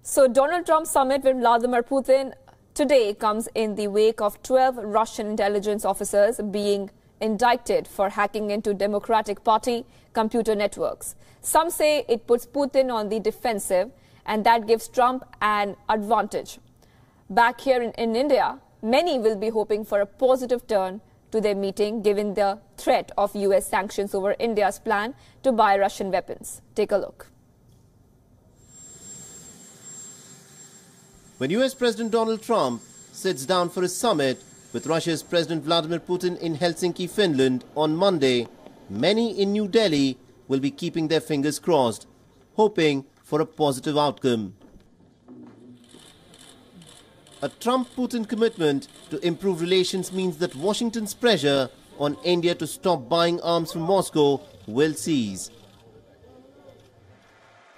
So Donald Trump's summit with Vladimir Putin today comes in the wake of 12 Russian intelligence officers being indicted for hacking into Democratic Party computer networks. Some say it puts Putin on the defensive and that gives Trump an advantage. Back here in India, many will be hoping for a positive turn to their meeting given the threat of US sanctions over India's plan to buy Russian weapons. Take a look. When US President Donald Trump sits down for a summit with Russia's President Vladimir Putin in Helsinki, Finland on Monday, many in New Delhi will be keeping their fingers crossed, hoping for a positive outcome. A Trump-Putin commitment to improve relations means that Washington's pressure on India to stop buying arms from Moscow will cease.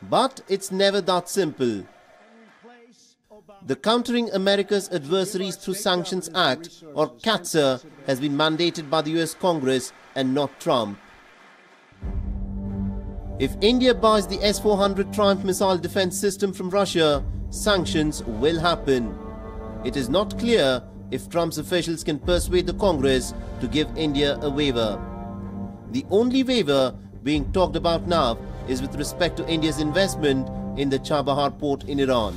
But it's never that simple. The Countering America's Adversaries Through Sanctions Act, or CAATSA, has been mandated by the US Congress and not Trump. If India buys the S-400 Triumph missile defense system from Russia, sanctions will happen. It is not clear if Trump's officials can persuade the Congress to give India a waiver. The only waiver being talked about now is with respect to India's investment in the Chabahar port in Iran.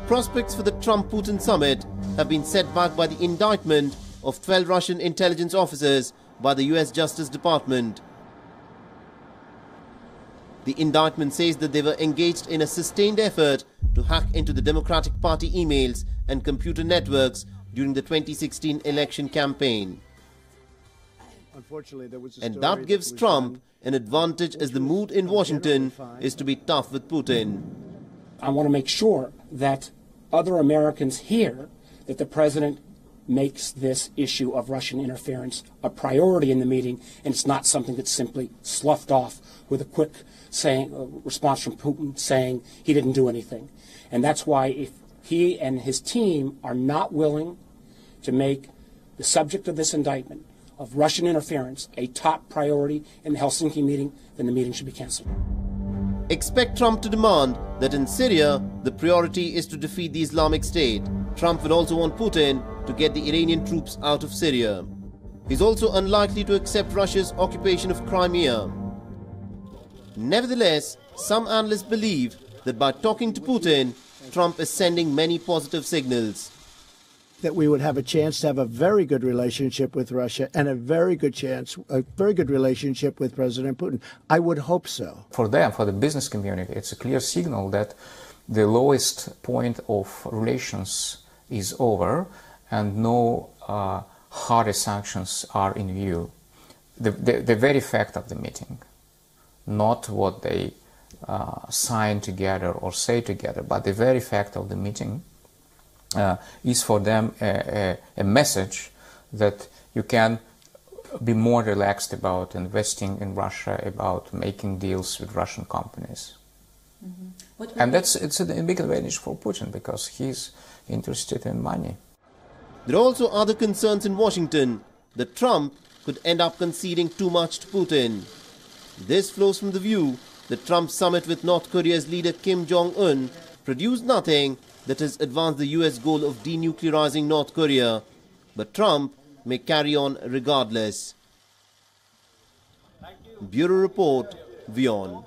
Prospects for the Trump-Putin summit have been set back by the indictment of 12 Russian intelligence officers by the US Justice Department. The indictment says that they were engaged in a sustained effort to hack into the Democratic Party emails and computer networks during the 2016 election campaign. And that gives Trump an advantage as the mood in Washington is to be tough with Putin. I want to make sure that other Americans hear that the president makes this issue of Russian interference a priority in the meeting, and it's not something that's simply sloughed off with a quick response from Putin saying he didn't do anything. And that's why if he and his team are not willing to make the subject of this indictment of Russian interference a top priority in the Helsinki meeting, then the meeting should be canceled. Expect Trump to demand that in Syria, the priority is to defeat the Islamic State. Trump will also want Putin to get the Iranian troops out of Syria. He's also unlikely to accept Russia's occupation of Crimea. Nevertheless, some analysts believe that by talking to Putin, Trump is sending many positive signals. That we would have a chance to have a very good relationship with Russia and a very good relationship with President Putin. I would hope so. For them, for the business community, it's a clear signal that the lowest point of relations is over and no harder sanctions are in view. The very fact of the meeting, not what they sign together or say together, but the very fact of the meeting is for them a message that you can be more relaxed about investing in Russia, about making deals with Russian companies. Mm-hmm. And it's a big advantage for Putin because he's interested in money. There are also other concerns in Washington that Trump could end up conceding too much to Putin. This flows from the view that Trump's summit with North Korea's leader Kim Jong-un produced nothing that has advanced the US goal of denuclearizing North Korea, but Trump may carry on regardless. Bureau Report, WION.